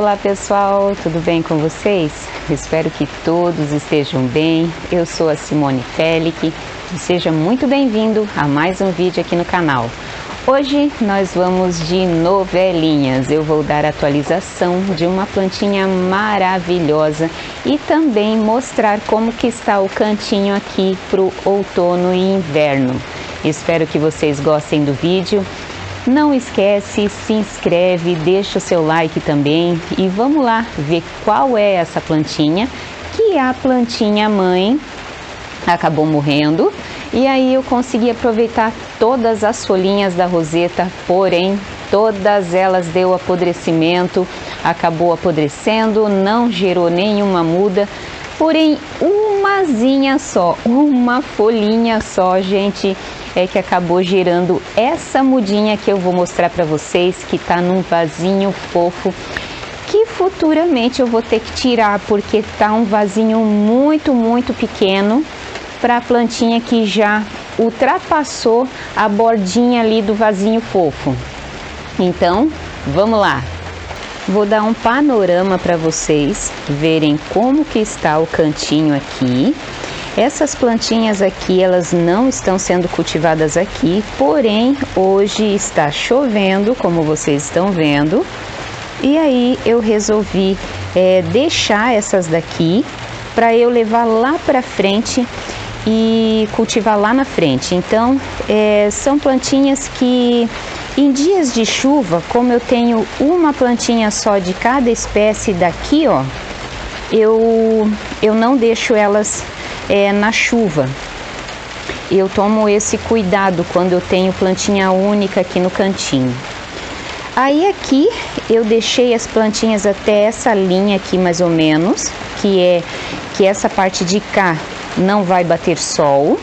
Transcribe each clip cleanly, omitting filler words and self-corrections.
Olá pessoal, tudo bem com vocês? Espero que todos estejam bem. Eu sou a Simone Felic e seja muito bem-vindo a mais um vídeo aqui no canal. Hoje nós vamos de novelinhas. Eu vou dar atualização de uma plantinha maravilhosa e também mostrar como que está o cantinho aqui para o outono e inverno. Espero que vocês gostem do vídeo. Não esquece, se inscreve, deixa o seu like também e vamos lá ver qual é essa plantinha, que a plantinha mãe acabou morrendo e aí eu consegui aproveitar todas as folhinhas da roseta, porém todas elas deu apodrecimento, acabou apodrecendo, não gerou nenhuma muda, porém umazinha só, uma folhinha só, gente, é que acabou gerando essa mudinha que eu vou mostrar para vocês, que tá num vasinho fofo, que futuramente eu vou ter que tirar, porque tá um vasinho muito pequeno para a plantinha que já ultrapassou a bordinha ali do vasinho fofo. Então, vamos lá. Vou dar um panorama para vocês verem como que está o cantinho aqui. Essas plantinhas aqui, elas não estão sendo cultivadas aqui, porém hoje está chovendo, como vocês estão vendo, e aí eu resolvi deixar essas daqui para eu levar lá para frente e cultivar lá na frente. Então são plantinhas que em dias de chuva, como eu tenho uma plantinha só de cada espécie daqui, ó, eu não deixo elas na chuva. Eu tomo esse cuidado quando eu tenho plantinha única aqui no cantinho. Aí aqui eu deixei as plantinhas até essa linha aqui mais ou menos, que essa parte de cá não vai bater sol.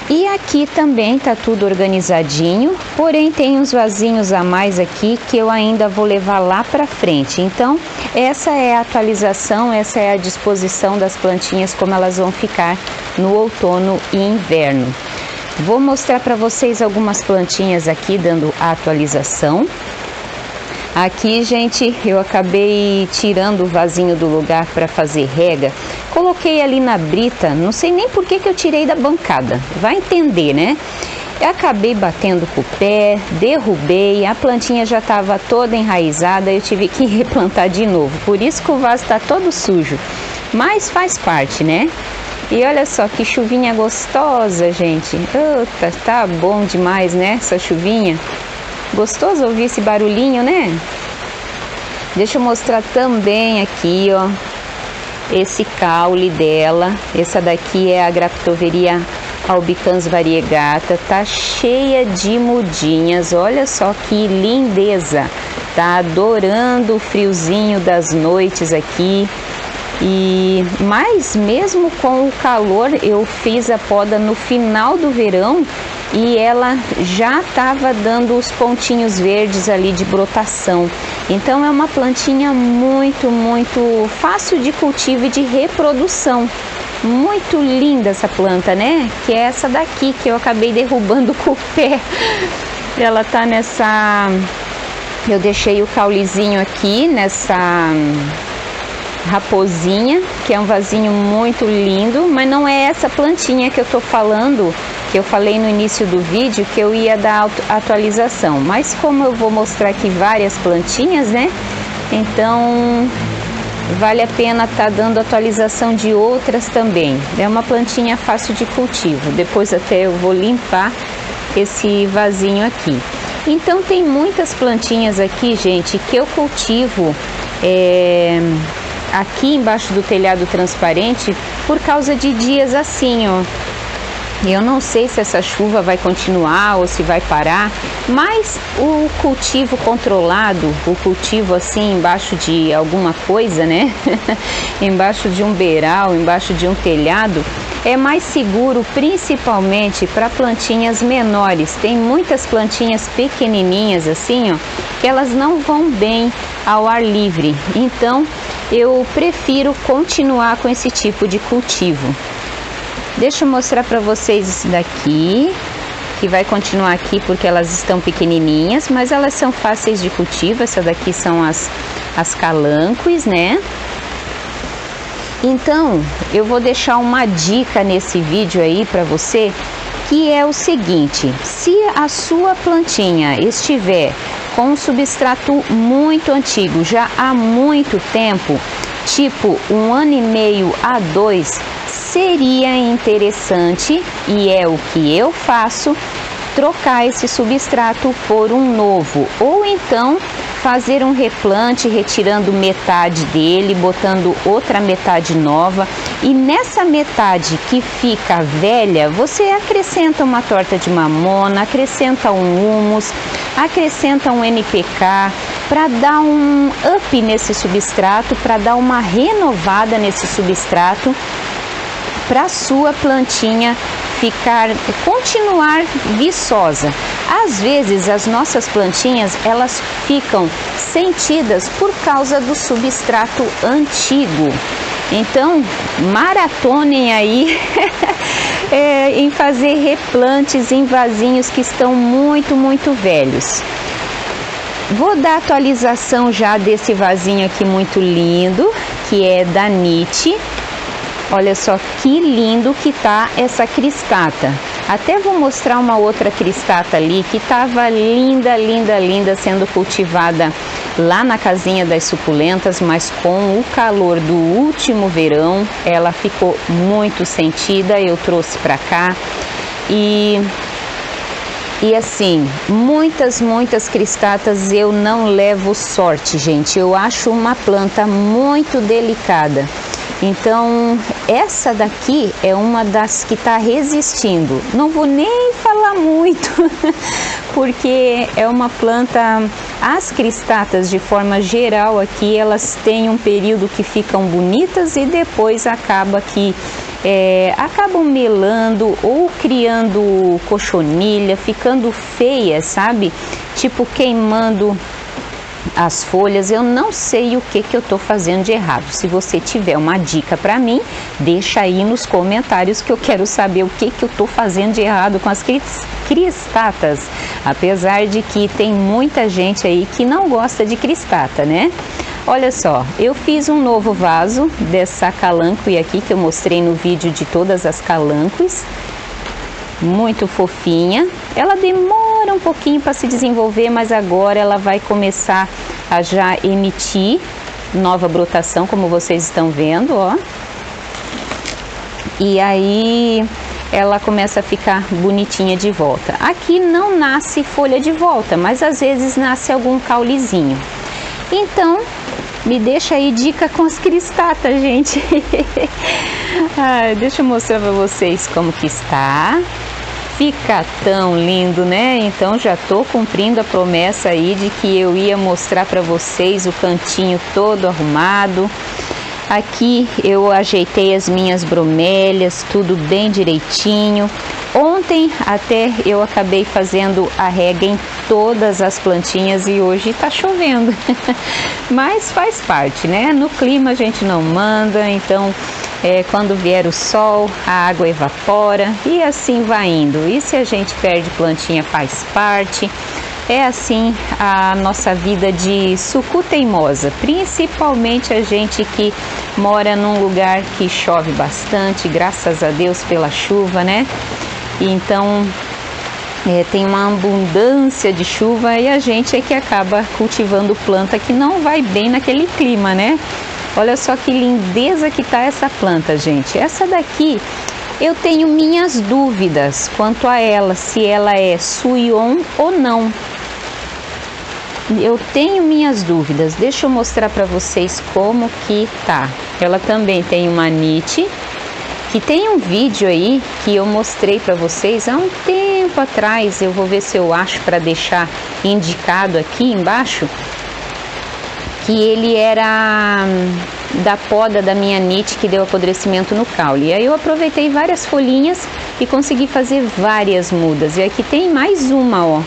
E aqui também tá tudo organizadinho, porém tem uns vasinhos a mais aqui que eu ainda vou levar lá para frente. Então essa é a atualização, essa é a disposição das plantinhas, como elas vão ficar no outono e inverno. Vou mostrar para vocês algumas plantinhas aqui dando a atualização. Aqui, gente, eu acabei tirando o vasinho do lugar para fazer rega. Coloquei ali na brita, não sei nem por que eu tirei da bancada. Vai entender, né? Eu acabei batendo com o pé, derrubei, a plantinha já estava toda enraizada, eu tive que replantar de novo. Por isso que o vaso está todo sujo, mas faz parte, né? E olha só que chuvinha gostosa, gente. Eita, tá bom demais, né? Essa chuvinha. Gostoso ouvir esse barulhinho, né? Deixa eu mostrar também aqui, ó, esse caule dela. Essa daqui é a Graptoveria albicans variegata. Tá cheia de mudinhas. Olha só que lindeza. Tá adorando o friozinho das noites aqui. Mas mesmo com o calor, eu fiz a poda no final do verão e ela já estava dando os pontinhos verdes ali de brotação. Então é uma plantinha muito fácil de cultivo e de reprodução. Muito linda essa planta, né? Que é essa daqui que eu acabei derrubando com o pé. Ela tá nessa... Eu deixei o caulezinho aqui nessa raposinha, que é um vasinho muito lindo, mas não é essa plantinha que eu tô falando, que eu falei no início do vídeo que eu ia dar atualização, mas como eu vou mostrar aqui várias plantinhas, né, então vale a pena tá dando atualização de outras também. É uma plantinha fácil de cultivo, depois até eu vou limpar esse vasinho aqui. Então tem muitas plantinhas aqui, gente, que eu cultivo aqui embaixo do telhado transparente por causa de dias assim, ó. Eu não sei se essa chuva vai continuar ou se vai parar, mas o cultivo controlado, o cultivo assim embaixo de alguma coisa, né? Embaixo de um beiral, embaixo de um telhado, é mais seguro, principalmente para plantinhas menores. Tem muitas plantinhas pequenininhas assim, ó, que elas não vão bem ao ar livre. Então, eu prefiro continuar com esse tipo de cultivo. Deixa eu mostrar para vocês esse daqui, que vai continuar aqui porque elas estão pequenininhas, mas elas são fáceis de cultivo. Essa daqui são as as calânques, né? Então, eu vou deixar uma dica nesse vídeo aí para você, que é o seguinte: se a sua plantinha estiver com um substrato muito antigo, já há muito tempo, tipo 1 ano e meio a 2, seria interessante, e é o que eu faço, trocar esse substrato por um novo, ou então fazer um replante retirando metade dele, botando outra metade nova, e nessa metade que fica velha, você acrescenta uma torta de mamona, acrescenta um humus, acrescenta um NPK, para dar um up nesse substrato, para dar uma renovada nesse substrato, para a sua plantinha continuar viçosa. Às vezes as nossas plantinhas, elas ficam sentidas por causa do substrato antigo. Então, maratonem aí em fazer replantes em vasinhos que estão muito velhos. Vou dar atualização já desse vasinho aqui muito lindo, que é da Nite. Olha só que lindo que tá essa cristata. Até vou mostrar uma outra cristata ali que tava linda sendo cultivada lá na casinha das suculentas, mas com o calor do último verão, ela ficou muito sentida. Eu trouxe para cá e assim, muitas cristatas eu não levo sorte, gente. Eu acho uma planta muito delicada. Então, essa daqui é uma das que está resistindo. Não vou nem falar muito, porque é uma planta... As cristatas, de forma geral, aqui, elas têm um período que ficam bonitas e depois acabam melando ou criando cochonilha, ficando feia, sabe? Tipo, queimando as folhas. Eu não sei o que eu tô fazendo de errado. Se você tiver uma dica para mim, deixa aí nos comentários, que eu quero saber o que eu tô fazendo de errado com as cristatas. Apesar de que tem muita gente aí que não gosta de cristata, né? Olha só, eu fiz um novo vaso dessa calânque aqui, que eu mostrei no vídeo de todas as calânques. Muito fofinha. Ela demora um pouquinho para se desenvolver, mas agora ela vai começar a já emitir nova brotação, como vocês estão vendo, ó. E aí ela começa a ficar bonitinha de volta. Aqui não nasce folha de volta, mas às vezes nasce algum caulezinho. Então, me deixa aí dica com as cristatas, gente. Deixa eu mostrar para vocês como que está. Fica tão lindo, né? Então já tô cumprindo a promessa aí de que eu ia mostrar para vocês o cantinho todo arrumado. Aqui eu ajeitei as minhas bromélias, tudo bem direitinho. Ontem até eu acabei fazendo a rega em todas as plantinhas e hoje tá chovendo. Mas faz parte, né? No clima a gente não manda, então quando vier o sol, a água evapora e assim vai indo. E se a gente perde plantinha, faz parte. É assim a nossa vida de sucu teimosa, principalmente a gente que mora num lugar que chove bastante, graças a Deus pela chuva, né? Então tem uma abundância de chuva e a gente é que acaba cultivando planta que não vai bem naquele clima, né? Olha só que lindeza que tá essa planta, gente. Essa daqui eu tenho minhas dúvidas quanto a ela, se ela é Suion ou não. Eu tenho minhas dúvidas. Deixa eu mostrar para vocês como que tá. Ela também tem uma Nite, que tem um vídeo aí que eu mostrei para vocês há um tempo atrás. Eu vou ver se eu acho para deixar indicado aqui embaixo, que ele era da poda da minha Nite que deu apodrecimento no caule. E aí eu aproveitei várias folhinhas e consegui fazer várias mudas. E aqui tem mais uma, ó.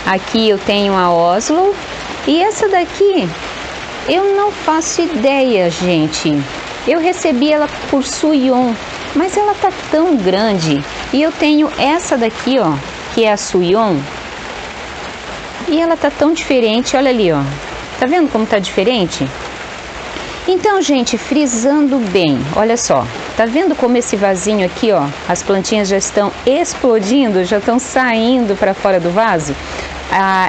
Aqui eu tenho a Oslo e essa daqui eu não faço ideia, gente. Eu recebi ela por Suion, mas ela tá tão grande. E eu tenho essa daqui, ó, que é a Suion. E ela tá tão diferente, olha ali, ó. Tá vendo como tá diferente? Então, gente, frisando bem, olha só, tá vendo como esse vasinho aqui, ó, as plantinhas já estão explodindo, já estão saindo para fora do vaso?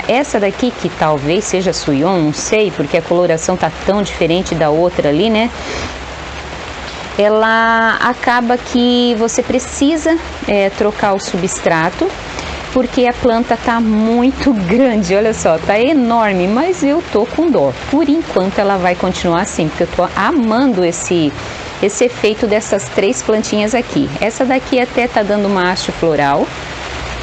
Essa daqui, que talvez seja Suyon, não sei, porque a coloração tá tão diferente da outra ali, né? Ela acaba que você precisa trocar o substrato, porque a planta tá muito grande, olha só, tá enorme, mas eu tô com dó. Por enquanto ela vai continuar assim, porque eu tô amando esse efeito dessas 3 plantinhas aqui. Essa daqui até tá dando uma haste floral,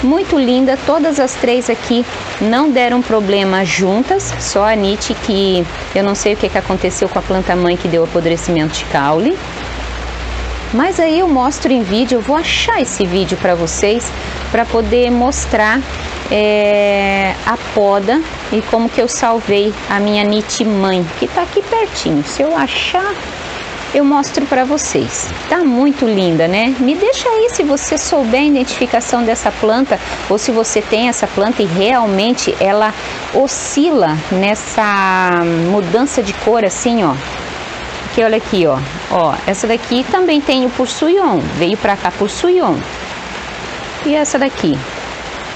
muito linda. Todas as 3 aqui não deram problema juntas, só a Nietzsche, que eu não sei o que aconteceu com a planta mãe, que deu apodrecimento de caule. Mas aí eu mostro em vídeo, eu vou achar esse vídeo para vocês, para poder mostrar a poda e como que eu salvei a minha Nietzsche mãe, que tá aqui pertinho. Se eu achar, eu mostro para vocês. Tá muito linda, né? Me deixa aí se você souber a identificação dessa planta, ou se você tem essa planta e realmente ela oscila nessa mudança de cor assim, ó. Porque olha aqui, ó, essa daqui também tenho por Suyon, veio pra cá por Suyon. E essa daqui,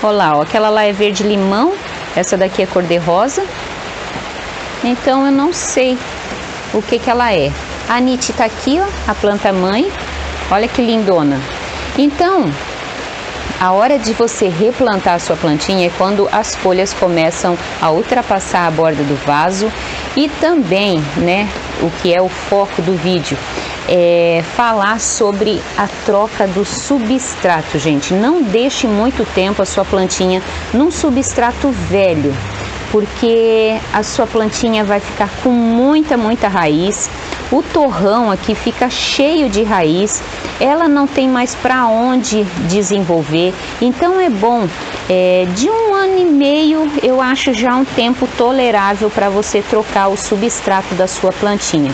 olha lá, ó, aquela lá é verde limão, essa daqui é cor de rosa. Então eu não sei o que ela é. A Nietzsche tá aqui, ó, a planta mãe, olha que lindona. Então, a hora de você replantar a sua plantinha é quando as folhas começam a ultrapassar a borda do vaso. E também, né, o que é o foco do vídeo, é falar sobre a troca do substrato, gente. Não deixe muito tempo a sua plantinha num substrato velho, porque a sua plantinha vai ficar com muita raiz. O torrão aqui fica cheio de raiz, ela não tem mais para onde desenvolver. Então é bom, de 1 ano e meio, eu acho já um tempo tolerável para você trocar o substrato da sua plantinha.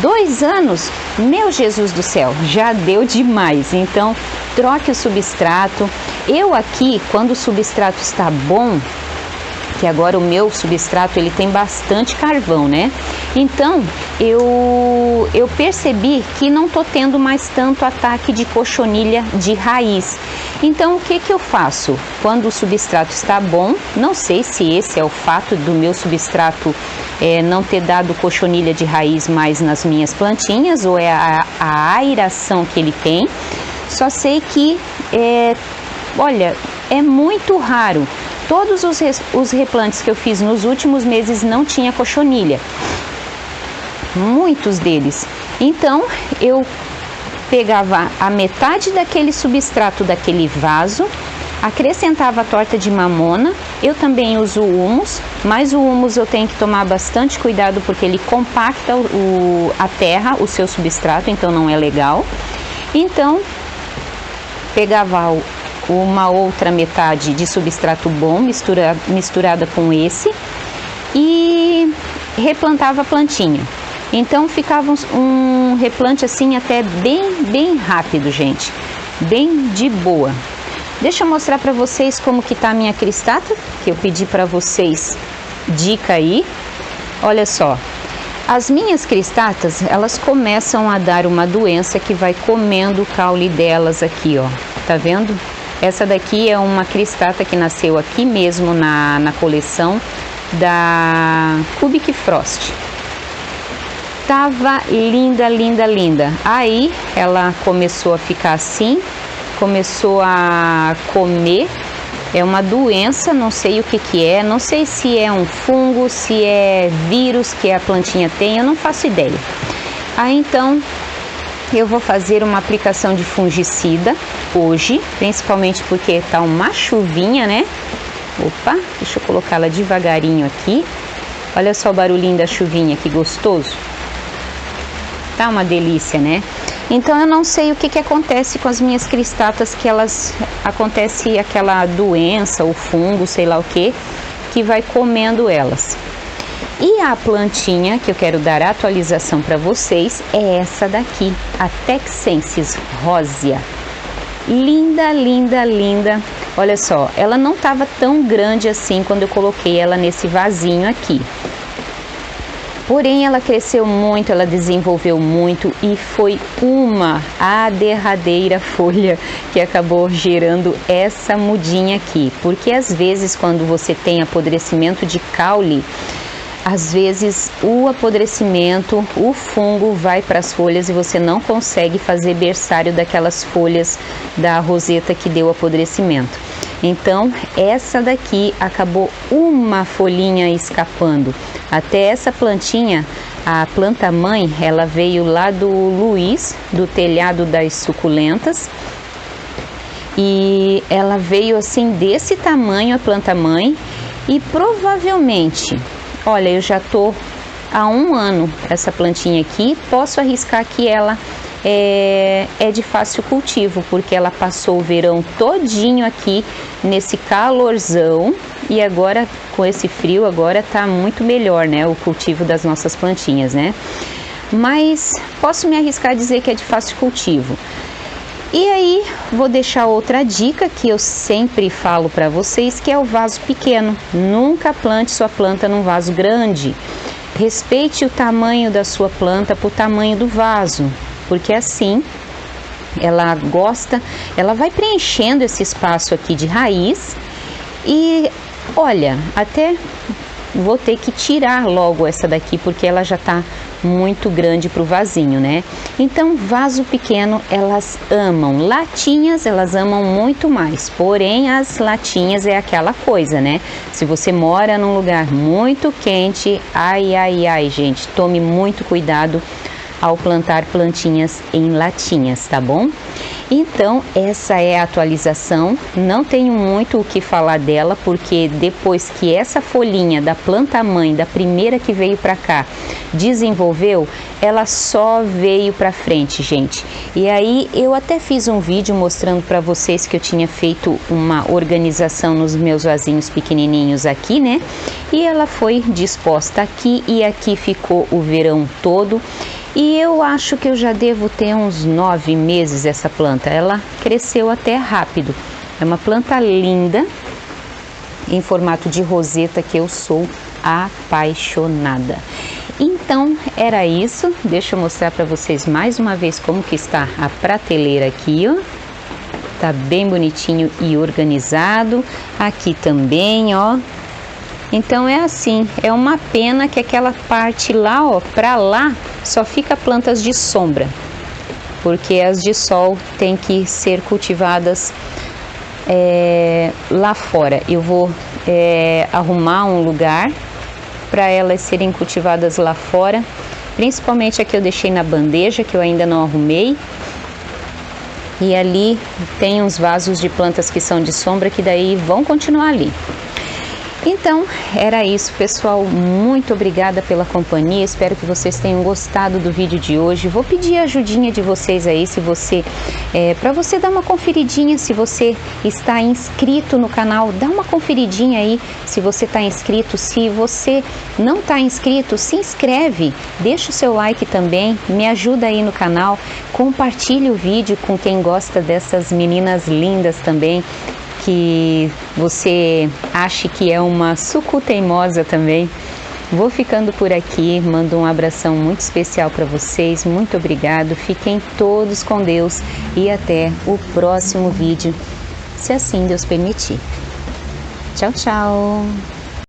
2 anos, meu Jesus do céu, já deu demais. Então troque o substrato. Eu aqui, quando o substrato está bom, que agora o meu substrato ele tem bastante carvão, né? Então eu percebi que não tô tendo mais tanto ataque de cochonilha de raiz. Então o que eu faço? Quando o substrato está bom, não sei se esse é o fato do meu substrato não ter dado cochonilha de raiz mais nas minhas plantinhas, ou é a aeração que ele tem. Só sei que olha, é muito raro. Todos os replantes que eu fiz nos últimos meses não tinha cochonilha, muitos deles. Então eu pegava a metade daquele substrato daquele vaso, acrescentava a torta de mamona. Eu também uso o humus, mas o humus eu tenho que tomar bastante cuidado porque ele compacta a terra, o seu substrato, então não é legal. Então pegava uma outra metade de substrato bom misturada com esse e replantava a plantinha. Então ficava um replante assim até bem rápido, gente, bem de boa. Deixa eu mostrar para vocês como que tá a minha cristata, que eu pedi para vocês dica aí. Olha só, as minhas cristatas, elas começam a dar uma doença que vai comendo o caule delas aqui, ó, tá vendo? Essa daqui é uma cristata que nasceu aqui mesmo na coleção da Cubic Frost. Tava linda. Aí ela começou a ficar assim, começou a comer. É uma doença, não sei o que é, não sei se é um fungo, se é vírus que a plantinha tem, eu não faço ideia. Aí então eu vou fazer uma aplicação de fungicida hoje, principalmente porque tá uma chuvinha, né? Opa, deixa eu colocar ela devagarinho aqui. Olha só o barulhinho da chuvinha, que gostoso. Tá uma delícia, né? Então eu não sei o que acontece com as minhas cristatas, que acontece aquela doença, o fungo, sei lá o que vai comendo elas. E a plantinha que eu quero dar a atualização para vocês é essa daqui, a Texensis rosea. Linda. Olha só, ela não estava tão grande assim quando eu coloquei ela nesse vasinho aqui. Porém, ela cresceu muito, ela desenvolveu muito e foi a derradeira folha que acabou gerando essa mudinha aqui. Porque às vezes quando você tem apodrecimento de caule, às vezes o apodrecimento, o fungo vai para as folhas e você não consegue fazer berçário daquelas folhas da roseta que deu apodrecimento. Então, essa daqui acabou uma folhinha escapando. Até essa plantinha, a planta mãe, ela veio lá do Luiz, do telhado das suculentas. E ela veio assim desse tamanho, a planta mãe. E provavelmente, olha, eu já tô há 1 ano essa plantinha aqui. Posso arriscar que ela é de fácil cultivo, porque ela passou o verão todinho aqui nesse calorzão e agora com esse frio agora tá muito melhor, né, o cultivo das nossas plantinhas, né? Mas posso me arriscar a dizer que é de fácil cultivo. E aí vou deixar outra dica que eu sempre falo para vocês, que é o vaso pequeno. Nunca plante sua planta num vaso grande. Respeite o tamanho da sua planta por tamanho do vaso, porque assim ela gosta, ela vai preenchendo esse espaço aqui de raiz. E olha, até vou ter que tirar logo essa daqui porque ela já tá muito grande para o vasinho, né? Então, vaso pequeno elas amam, latinhas elas amam muito mais, porém as latinhas é aquela coisa, né? Se você mora num lugar muito quente, ai, gente, tome muito cuidado ao plantar plantinhas em latinhas, tá bom? Então, essa é a atualização. Não tenho muito o que falar dela, porque depois que essa folhinha da planta mãe, da primeira que veio para cá, desenvolveu, ela só veio para frente, gente. E aí eu até fiz um vídeo mostrando para vocês que eu tinha feito uma organização nos meus vasinhos pequenininhos aqui, né? E ela foi disposta aqui e aqui ficou o verão todo. E eu acho que eu já devo ter uns 9 meses essa planta. Ela cresceu até rápido. É uma planta linda, em formato de roseta, que eu sou apaixonada. Então, era isso. Deixa eu mostrar para vocês mais uma vez como que está a prateleira aqui, ó. Tá bem bonitinho e organizado. Aqui também, ó. Então é assim, é uma pena que aquela parte lá, ó, pra lá, só fica plantas de sombra, porque as de sol tem que ser cultivadas lá fora. Eu vou arrumar um lugar para elas serem cultivadas lá fora, principalmente aqui eu deixei na bandeja, que eu ainda não arrumei. E ali tem uns vasos de plantas que são de sombra, que daí vão continuar ali. Então, era isso, pessoal. Muito obrigada pela companhia. Espero que vocês tenham gostado do vídeo de hoje. Vou pedir a ajudinha de vocês aí, se você para você dar uma conferidinha, se você está inscrito no canal, dá uma conferidinha aí se você está inscrito. Se você não está inscrito, se inscreve, deixa o seu like também, me ajuda aí no canal, compartilhe o vídeo com quem gosta dessas meninas lindas também, que você ache que é uma sucu teimosa também. Vou ficando por aqui, mando um abração muito especial para vocês, muito obrigado, fiquem todos com Deus e até o próximo vídeo, se assim Deus permitir. Tchau, tchau!